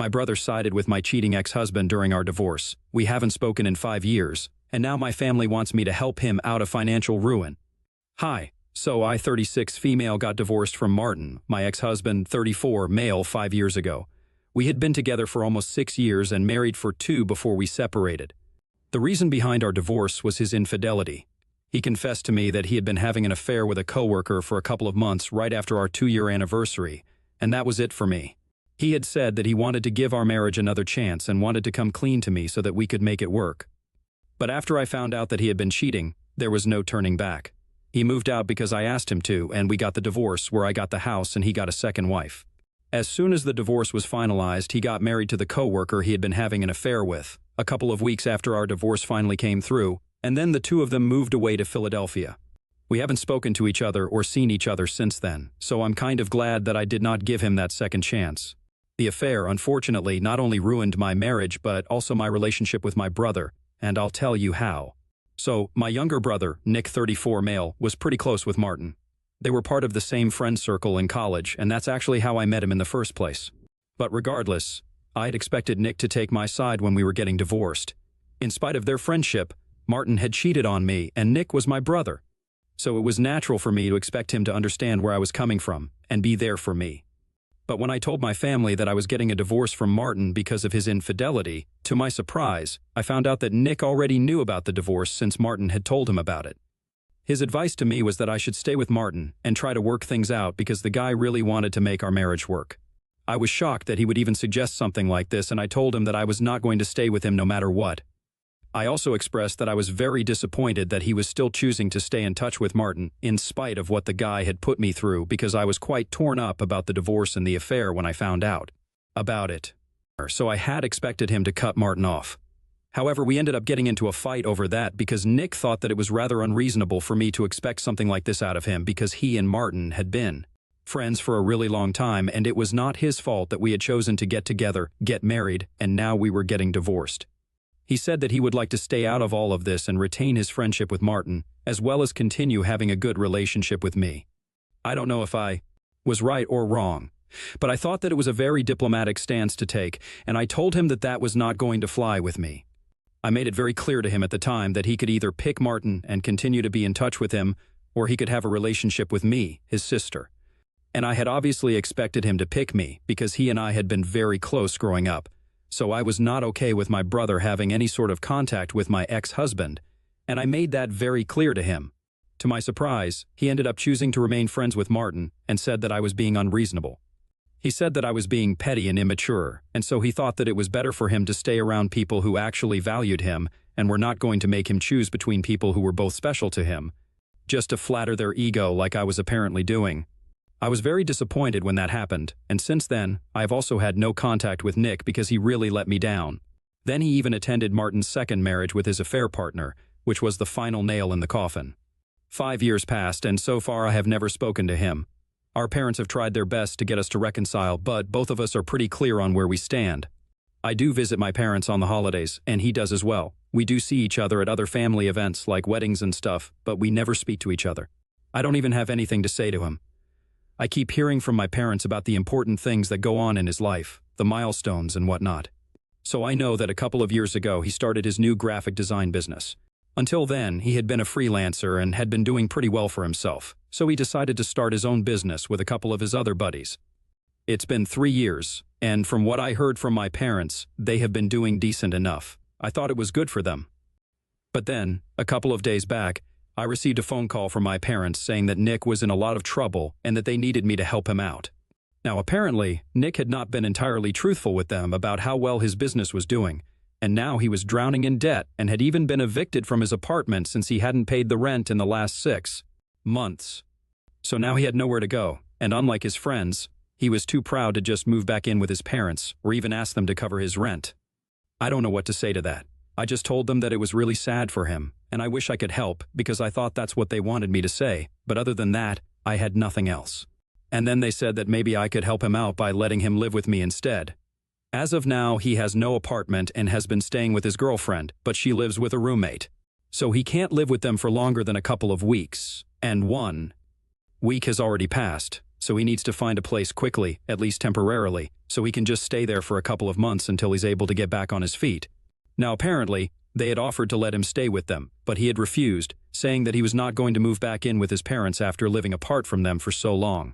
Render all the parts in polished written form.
My brother sided with my cheating ex-husband during our divorce. We haven't spoken in 5 years, and now my family wants me to help him out of financial ruin. Hi. So I, 36, female, got divorced from Martin, my ex-husband, 34, male, 5 years ago. We had been together for almost 6 years and married for 2 before we separated. The reason behind our divorce was his infidelity. He confessed to me that he had been having an affair with a coworker for a couple of months right after our 2-year anniversary, and that was it for me. He had said that he wanted to give our marriage another chance and wanted to come clean to me so that we could make it work. But after I found out that he had been cheating, there was no turning back. He moved out because I asked him to, and we got the divorce where I got the house and he got a second wife. As soon as the divorce was finalized, he got married to the coworker he had been having an affair with, a couple of weeks after our divorce finally came through, and then the two of them moved away to Philadelphia. We haven't spoken to each other or seen each other since then, so I'm kind of glad that I did not give him that second chance. The affair, unfortunately, not only ruined my marriage but also my relationship with my brother, and I'll tell you how. So, my younger brother, Nick, 34, male, was pretty close with Martin. They were part of the same friend circle in college, and that's actually how I met him in the first place. But regardless, I'd expected Nick to take my side when we were getting divorced. In spite of their friendship, Martin had cheated on me, and Nick was my brother. So it was natural for me to expect him to understand where I was coming from and be there for me. But when I told my family that I was getting a divorce from Martin because of his infidelity, to my surprise, I found out that Nick already knew about the divorce since Martin had told him about it. His advice to me was that I should stay with Martin and try to work things out because the guy really wanted to make our marriage work. I was shocked that he would even suggest something like this, and I told him that I was not going to stay with him no matter what. I also expressed that I was very disappointed that he was still choosing to stay in touch with Martin in spite of what the guy had put me through because I was quite torn up about the divorce and the affair when I found out about it. So I had expected him to cut Martin off. However, we ended up getting into a fight over that because Nick thought that it was rather unreasonable for me to expect something like this out of him because he and Martin had been friends for a really long time, and it was not his fault that we had chosen to get together, get married, and now we were getting divorced. He said that he would like to stay out of all of this and retain his friendship with Martin, as well as continue having a good relationship with me. I don't know if I was right or wrong, but I thought that it was a very diplomatic stance to take, and I told him that that was not going to fly with me. I made it very clear to him at the time that he could either pick Martin and continue to be in touch with him, or he could have a relationship with me, his sister. And I had obviously expected him to pick me because he and I had been very close growing up, so I was not okay with my brother having any sort of contact with my ex-husband, and I made that very clear to him. To my surprise, he ended up choosing to remain friends with Martin and said that I was being unreasonable. He said that I was being petty and immature, and so he thought that it was better for him to stay around people who actually valued him and were not going to make him choose between people who were both special to him, just to flatter their ego like I was apparently doing. I was very disappointed when that happened, and since then, I have also had no contact with Nick because he really let me down. Then he even attended Martin's second marriage with his affair partner, which was the final nail in the coffin. 5 years passed, and so far I have never spoken to him. Our parents have tried their best to get us to reconcile, but both of us are pretty clear on where we stand. I do visit my parents on the holidays, and he does as well. We do see each other at other family events like weddings and stuff, but we never speak to each other. I don't even have anything to say to him. I keep hearing from my parents about the important things that go on in his life, the milestones and whatnot. So I know that a couple of years ago he started his new graphic design business. Until then, he had been a freelancer and had been doing pretty well for himself, so he decided to start his own business with a couple of his other buddies. It's been 3 years, and from what I heard from my parents, they have been doing decent enough. I thought it was good for them. But then, a couple of days back, I received a phone call from my parents saying that Nick was in a lot of trouble and that they needed me to help him out. Now apparently, Nick had not been entirely truthful with them about how well his business was doing, and now he was drowning in debt and had even been evicted from his apartment since he hadn't paid the rent in the last 6 months. So now he had nowhere to go, and unlike his friends, he was too proud to just move back in with his parents or even ask them to cover his rent. I don't know what to say to that. I just told them that it was really sad for him, and I wish I could help because I thought that's what they wanted me to say, but other than that, I had nothing else. And then they said that maybe I could help him out by letting him live with me instead. As of now, he has no apartment and has been staying with his girlfriend, but she lives with a roommate. So he can't live with them for longer than a couple of weeks, and 1 week has already passed. so he needs to find a place quickly, at least temporarily, so he can just stay there for a couple of months until he's able to get back on his feet. Now apparently, they had offered to let him stay with them, but he had refused, saying that he was not going to move back in with his parents after living apart from them for so long.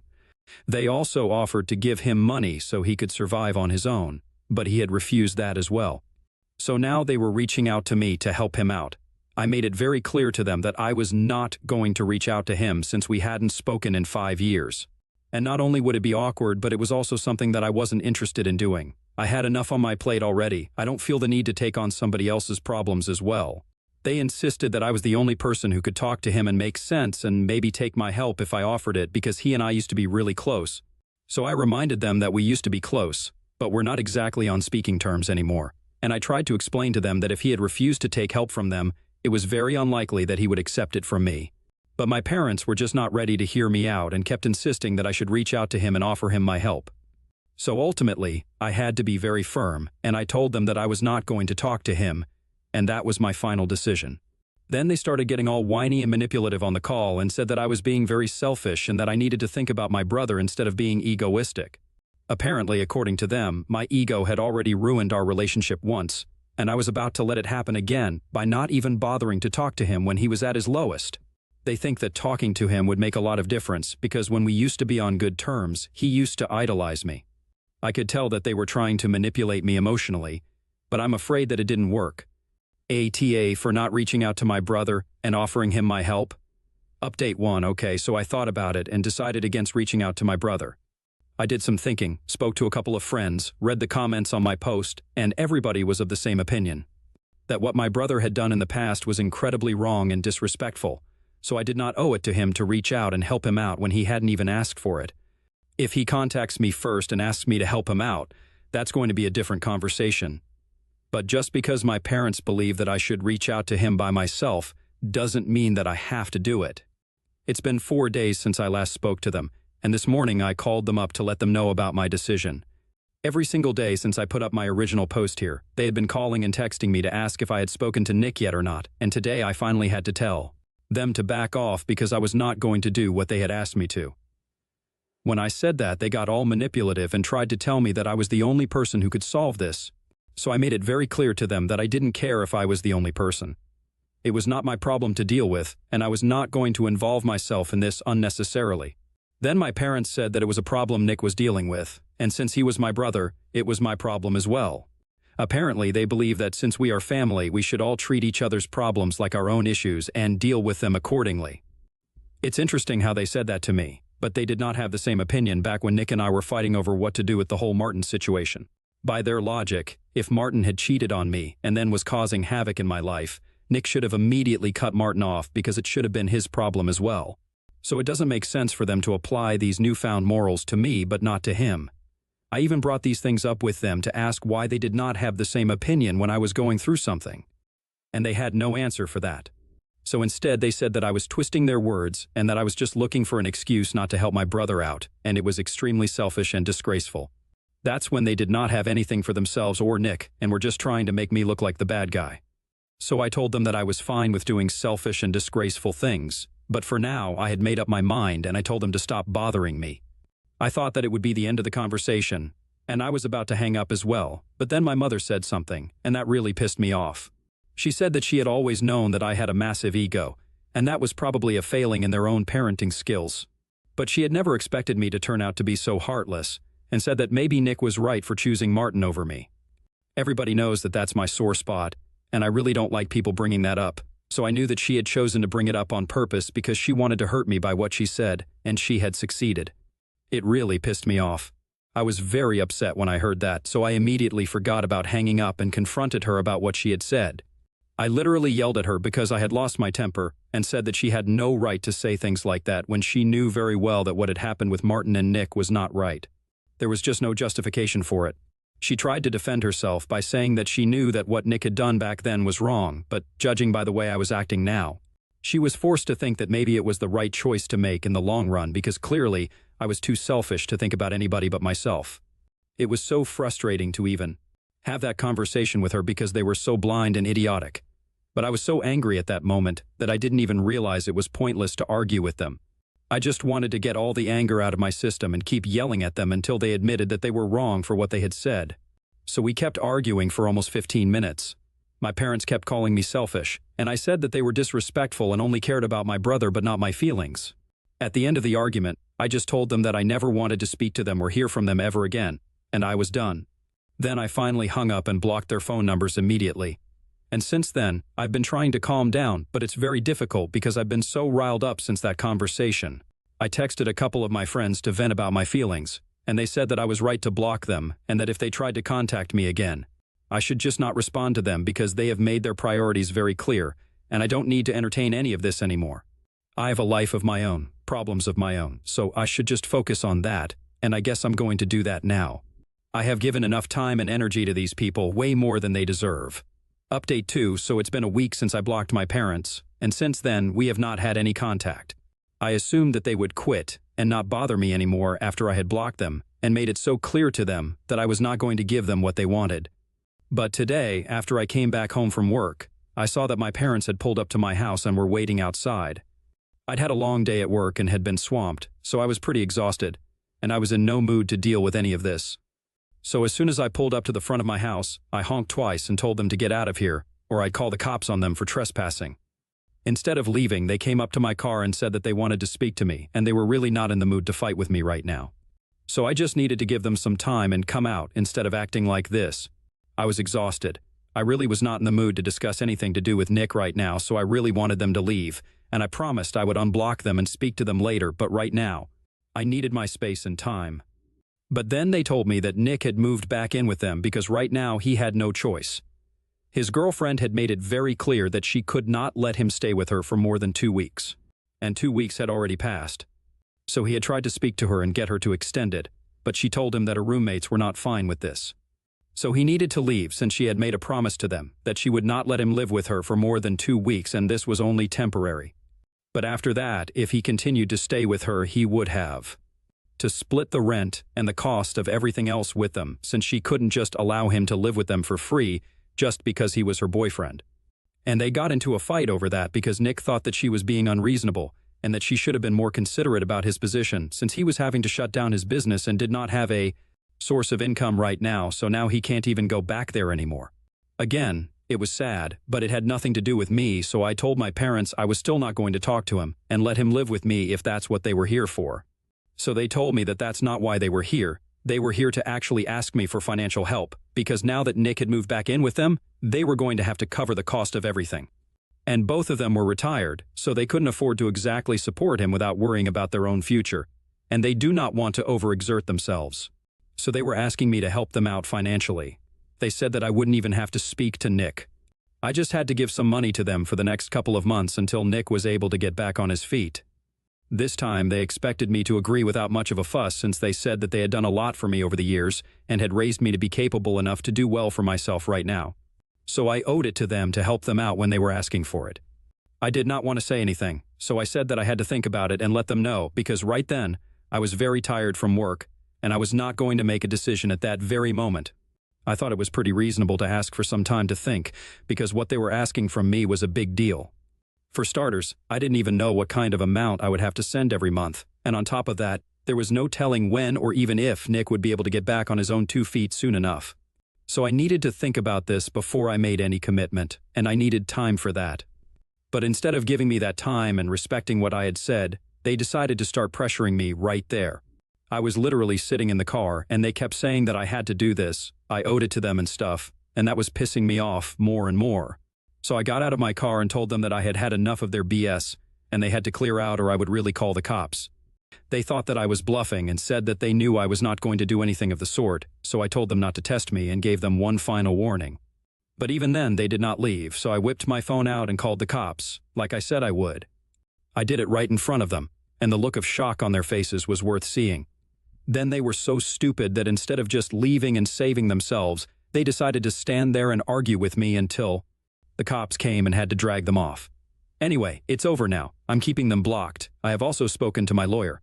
They also offered to give him money so he could survive on his own, but he had refused that as well. So now they were reaching out to me to help him out. I made it very clear to them that I was not going to reach out to him since we hadn't spoken in 5 years. And not only would it be awkward, but it was also something that I wasn't interested in doing. I had enough on my plate already. I don't feel the need to take on somebody else's problems as well. They insisted that I was the only person who could talk to him and make sense and maybe take my help if I offered it because he and I used to be really close. So I reminded them that we used to be close, but we're not exactly on speaking terms anymore. And I tried to explain to them that if he had refused to take help from them, it was very unlikely that he would accept it from me. But my parents were just not ready to hear me out and kept insisting that I should reach out to him and offer him my help. So ultimately, I had to be very firm, and I told them that I was not going to talk to him, and that was my final decision. Then they started getting all whiny and manipulative on the call and said that I was being very selfish and that I needed to think about my brother instead of being egoistic. Apparently, according to them, my ego had already ruined our relationship once, and I was about to let it happen again by not even bothering to talk to him when he was at his lowest. They think that talking to him would make a lot of difference because when we used to be on good terms, he used to idolize me. I could tell that they were trying to manipulate me emotionally, but I'm afraid that it didn't work. ATA for not reaching out to my brother and offering him my help? Update 1. Okay, so I thought about it and decided against reaching out to my brother. I did some thinking, spoke to a couple of friends, read the comments on my post, and everybody was of the same opinion. That what my brother had done in the past was incredibly wrong and disrespectful, so I did not owe it to him to reach out and help him out when he hadn't even asked for it. If he contacts me first and asks me to help him out, that's going to be a different conversation. But just because my parents believe that I should reach out to him by myself doesn't mean that I have to do it. It's been 4 days since I last spoke to them, and this morning I called them up to let them know about my decision. Every single day since I put up my original post here, they had been calling and texting me to ask if I had spoken to Nick yet or not, and today I finally had to tell them to back off because I was not going to do what they had asked me to. When I said that, they got all manipulative and tried to tell me that I was the only person who could solve this. So I made it very clear to them that I didn't care if I was the only person. It was not my problem to deal with, and I was not going to involve myself in this unnecessarily. Then my parents said that it was a problem Nick was dealing with, and since he was my brother, it was my problem as well. Apparently, they believe that since we are family, we should all treat each other's problems like our own issues and deal with them accordingly. It's interesting how they said that to me, but they did not have the same opinion back when Nick and I were fighting over what to do with the whole Martin situation. By their logic, if Martin had cheated on me and then was causing havoc in my life, Nick should have immediately cut Martin off because it should have been his problem as well. So it doesn't make sense for them to apply these newfound morals to me but not to him. I even brought these things up with them to ask why they did not have the same opinion when I was going through something. And they had no answer for that. So instead they said that I was twisting their words and that I was just looking for an excuse not to help my brother out, and it was extremely selfish and disgraceful. That's when they did not have anything for themselves or Nick and were just trying to make me look like the bad guy. So I told them that I was fine with doing selfish and disgraceful things, but for now I had made up my mind and I told them to stop bothering me. I thought that it would be the end of the conversation, and I was about to hang up as well, but then my mother said something, and that really pissed me off. She said that she had always known that I had a massive ego, and that was probably a failing in their own parenting skills. But she had never expected me to turn out to be so heartless, and said that maybe Nick was right for choosing Martin over me. Everybody knows that that's my sore spot, and I really don't like people bringing that up, so I knew that she had chosen to bring it up on purpose because she wanted to hurt me by what she said, and she had succeeded. It really pissed me off. I was very upset when I heard that, so I immediately forgot about hanging up and confronted her about what she had said. I literally yelled at her because I had lost my temper and said that she had no right to say things like that when she knew very well that what had happened with Martin and Nick was not right. There was just no justification for it. She tried to defend herself by saying that she knew that what Nick had done back then was wrong, but judging by the way I was acting now, she was forced to think that maybe it was the right choice to make in the long run because clearly I was too selfish to think about anybody but myself. It was so frustrating to even have that conversation with her because they were so blind and idiotic. But I was so angry at that moment that I didn't even realize it was pointless to argue with them. I just wanted to get all the anger out of my system and keep yelling at them until they admitted that they were wrong for what they had said. So we kept arguing for almost 15 minutes. My parents kept calling me selfish, and I said that they were disrespectful and only cared about my brother but not my feelings. At the end of the argument, I just told them that I never wanted to speak to them or hear from them ever again, and I was done. Then I finally hung up and blocked their phone numbers immediately. And since then, I've been trying to calm down, but it's very difficult because I've been so riled up since that conversation. I texted a couple of my friends to vent about my feelings, and they said that I was right to block them and that if they tried to contact me again, I should just not respond to them because they have made their priorities very clear, and I don't need to entertain any of this anymore. I have a life of my own, problems of my own, so I should just focus on that, and I guess I'm going to do that now. I have given enough time and energy to these people, way more than they deserve. Update 2, so it's been a week since I blocked my parents, and since then we have not had any contact. I assumed that they would quit and not bother me anymore after I had blocked them and made it so clear to them that I was not going to give them what they wanted. But today, after I came back home from work, I saw that my parents had pulled up to my house and were waiting outside. I'd had a long day at work and had been swamped, so I was pretty exhausted, and I was in no mood to deal with any of this. So as soon as I pulled up to the front of my house, I honked twice and told them to get out of here, or I'd call the cops on them for trespassing. Instead of leaving, they came up to my car and said that they wanted to speak to me, and they were really not in the mood to fight with me right now. So I just needed to give them some time and come out instead of acting like this. I was exhausted. I really was not in the mood to discuss anything to do with Nick right now, so I really wanted them to leave, and I promised I would unblock them and speak to them later, but right now, I needed my space and time. But then they told me that Nick had moved back in with them because right now he had no choice. His girlfriend had made it very clear that she could not let him stay with her for more than 2 weeks. And 2 weeks had already passed. So he had tried to speak to her and get her to extend it, but she told him that her roommates were not fine with this. So he needed to leave since she had made a promise to them that she would not let him live with her for more than 2 weeks and this was only temporary. But after that, if he continued to stay with her, he would have to split the rent and the cost of everything else with them since she couldn't just allow him to live with them for free just because he was her boyfriend. And they got into a fight over that because Nick thought that she was being unreasonable and that she should have been more considerate about his position since he was having to shut down his business and did not have a source of income right now, so now he can't even go back there anymore. Again, it was sad, but it had nothing to do with me, so I told my parents I was still not going to talk to him and let him live with me if that's what they were here for. So they told me that that's not why they were here. They were here to actually ask me for financial help, because now that Nick had moved back in with them, they were going to have to cover the cost of everything. And both of them were retired, so they couldn't afford to exactly support him without worrying about their own future, and they do not want to overexert themselves. So they were asking me to help them out financially. They said that I wouldn't even have to speak to Nick. I just had to give some money to them for the next couple of months until Nick was able to get back on his feet. This time, they expected me to agree without much of a fuss since they said that they had done a lot for me over the years and had raised me to be capable enough to do well for myself right now. So I owed it to them to help them out when they were asking for it. I did not want to say anything, so I said that I had to think about it and let them know because right then, I was very tired from work and I was not going to make a decision at that very moment. I thought it was pretty reasonable to ask for some time to think because what they were asking from me was a big deal. For starters, I didn't even know what kind of amount I would have to send every month, and on top of that, there was no telling when or even if Nick would be able to get back on his own 2 feet soon enough. So I needed to think about this before I made any commitment, and I needed time for that. But instead of giving me that time and respecting what I had said, they decided to start pressuring me right there. I was literally sitting in the car, and they kept saying that I had to do this, I owed it to them and stuff, and that was pissing me off more and more. So I got out of my car and told them that I had had enough of their BS, and they had to clear out or I would really call the cops. They thought that I was bluffing and said that they knew I was not going to do anything of the sort, so I told them not to test me and gave them one final warning. But even then, they did not leave, so I whipped my phone out and called the cops, like I said I would. I did it right in front of them, and the look of shock on their faces was worth seeing. Then they were so stupid that instead of just leaving and saving themselves, they decided to stand there and argue with me until the cops came and had to drag them off. Anyway, it's over now. I'm keeping them blocked. I have also spoken to my lawyer.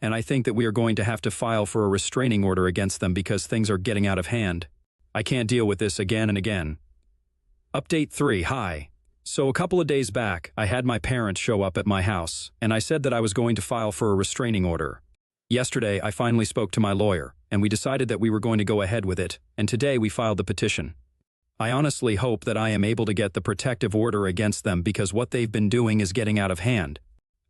And I think that we are going to have to file for a restraining order against them because things are getting out of hand. I can't deal with this again and again. Update 3. Hi. So a couple of days back, I had my parents show up at my house, and I said that I was going to file for a restraining order. Yesterday, I finally spoke to my lawyer, and we decided that we were going to go ahead with it, and today we filed the petition. I honestly hope that I am able to get the protective order against them because what they've been doing is getting out of hand.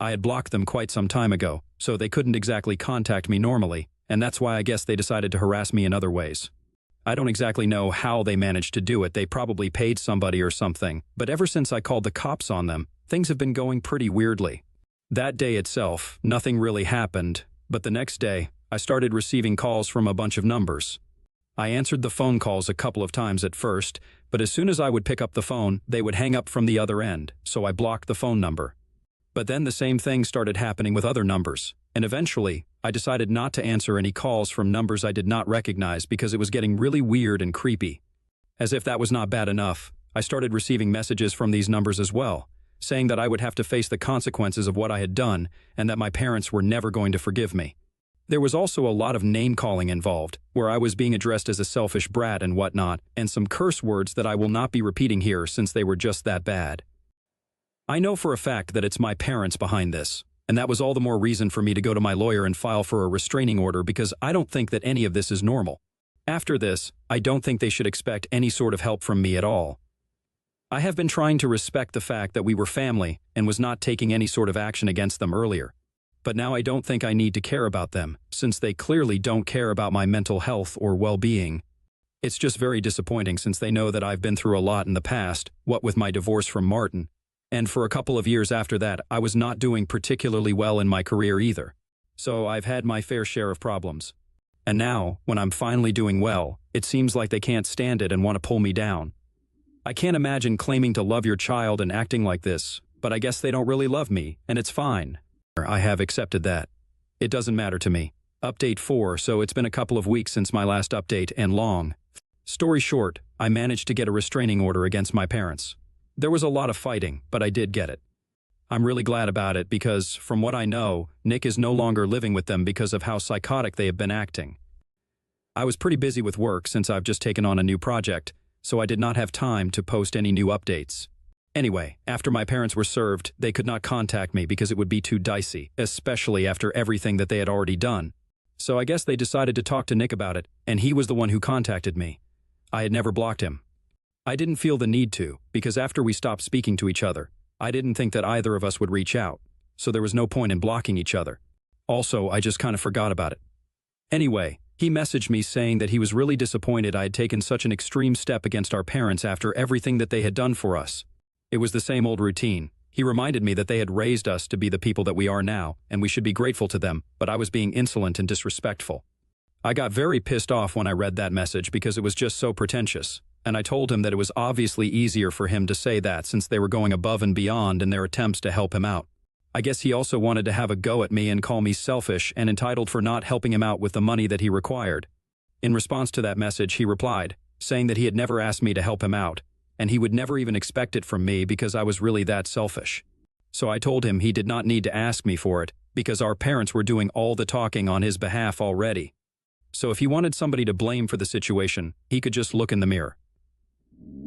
I had blocked them quite some time ago, so they couldn't exactly contact me normally, and that's why I guess they decided to harass me in other ways. I don't exactly know how they managed to do it. They probably paid somebody or something, but ever since I called the cops on them, things have been going pretty weirdly. That day itself, nothing really happened, but the next day, I started receiving calls from a bunch of numbers. I answered the phone calls a couple of times at first, but as soon as I would pick up the phone, they would hang up from the other end, so I blocked the phone number. But then the same thing started happening with other numbers, and eventually, I decided not to answer any calls from numbers I did not recognize because it was getting really weird and creepy. As if that was not bad enough, I started receiving messages from these numbers as well, saying that I would have to face the consequences of what I had done and that my parents were never going to forgive me. There was also a lot of name-calling involved, where I was being addressed as a selfish brat and whatnot, and some curse words that I will not be repeating here since they were just that bad. I know for a fact that it's my parents behind this, and that was all the more reason for me to go to my lawyer and file for a restraining order because I don't think that any of this is normal. After this, I don't think they should expect any sort of help from me at all. I have been trying to respect the fact that we were family and was not taking any sort of action against them earlier. But now I don't think I need to care about them, since they clearly don't care about my mental health or well-being. It's just very disappointing since they know that I've been through a lot in the past, what with my divorce from Martin. And for a couple of years after that, I was not doing particularly well in my career either. So I've had my fair share of problems. And now, when I'm finally doing well, it seems like they can't stand it and want to pull me down. I can't imagine claiming to love your child and acting like this, but I guess they don't really love me, and it's fine. I have accepted that. It doesn't matter to me. Update 4, so it's been a couple of weeks since my last update and long. Story short, I managed to get a restraining order against my parents. There was a lot of fighting, but I did get it. I'm really glad about it because, from what I know, Nick is no longer living with them because of how psychotic they have been acting. I was pretty busy with work since I've just taken on a new project, so I did not have time to post any new updates. Anyway, after my parents were served, they could not contact me because it would be too dicey, especially after everything that they had already done. So I guess they decided to talk to Nick about it, and he was the one who contacted me. I had never blocked him. I didn't feel the need to, because after we stopped speaking to each other, I didn't think that either of us would reach out, so there was no point in blocking each other. Also, I just kind of forgot about it. Anyway, he messaged me saying that he was really disappointed I had taken such an extreme step against our parents after everything that they had done for us. It was the same old routine. He reminded me that they had raised us to be the people that we are now, and we should be grateful to them, but I was being insolent and disrespectful. I got very pissed off when I read that message because it was just so pretentious, and I told him that it was obviously easier for him to say that since they were going above and beyond in their attempts to help him out. I guess he also wanted to have a go at me and call me selfish and entitled for not helping him out with the money that he required. In response to that message, he replied, saying that he had never asked me to help him out, and he would never even expect it from me because I was really that selfish. So I told him he did not need to ask me for it because our parents were doing all the talking on his behalf already. So if he wanted somebody to blame for the situation, he could just look in the mirror.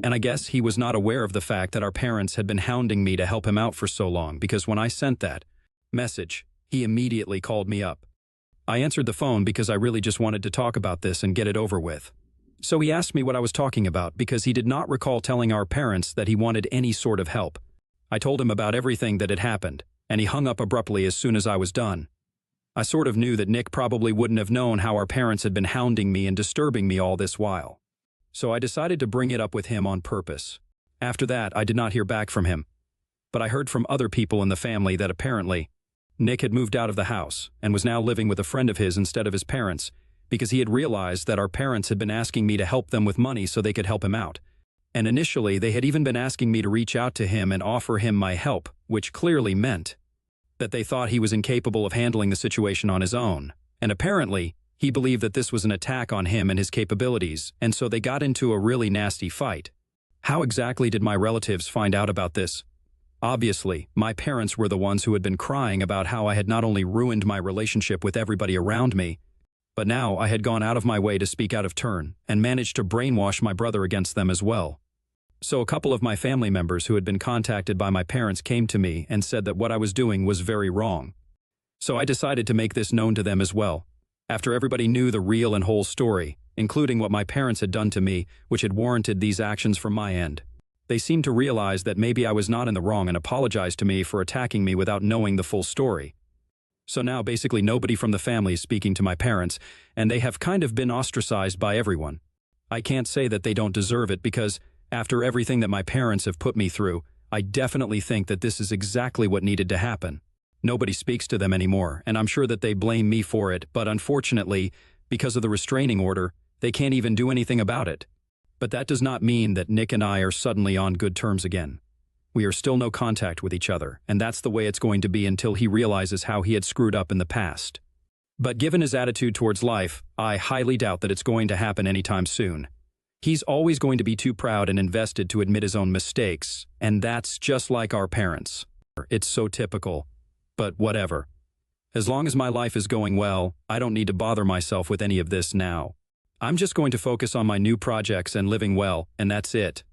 And I guess he was not aware of the fact that our parents had been hounding me to help him out for so long because when I sent that message, he immediately called me up. I answered the phone because I really just wanted to talk about this and get it over with. So he asked me what I was talking about because he did not recall telling our parents that he wanted any sort of help. I told him about everything that had happened, and he hung up abruptly as soon as I was done. I sort of knew that Nick probably wouldn't have known how our parents had been hounding me and disturbing me all this while. So I decided to bring it up with him on purpose. After that, I did not hear back from him. But I heard from other people in the family that apparently Nick had moved out of the house and was now living with a friend of his instead of his parents, because he had realized that our parents had been asking me to help them with money so they could help him out. And initially, they had even been asking me to reach out to him and offer him my help, which clearly meant that they thought he was incapable of handling the situation on his own. And apparently, he believed that this was an attack on him and his capabilities, and so they got into a really nasty fight. How exactly did my relatives find out about this? Obviously, my parents were the ones who had been crying about how I had not only ruined my relationship with everybody around me, but now I had gone out of my way to speak out of turn and managed to brainwash my brother against them as well. So a couple of my family members who had been contacted by my parents came to me and said that what I was doing was very wrong. So I decided to make this known to them as well. After everybody knew the real and whole story, including what my parents had done to me, which had warranted these actions from my end. They seemed to realize that maybe I was not in the wrong and apologized to me for attacking me without knowing the full story. So now basically nobody from the family is speaking to my parents, and they have kind of been ostracized by everyone. I can't say that they don't deserve it because, after everything that my parents have put me through, I definitely think that this is exactly what needed to happen. Nobody speaks to them anymore, and I'm sure that they blame me for it, but unfortunately, because of the restraining order, they can't even do anything about it. But that does not mean that Nick and I are suddenly on good terms again. We are still no contact with each other, and that's the way it's going to be until he realizes how he had screwed up in the past. But given his attitude towards life, I highly doubt that it's going to happen anytime soon. He's always going to be too proud and invested to admit his own mistakes, and that's just like our parents. It's so typical. But whatever. As long as my life is going well, I don't need to bother myself with any of this now. I'm just going to focus on my new projects and living well, and that's it.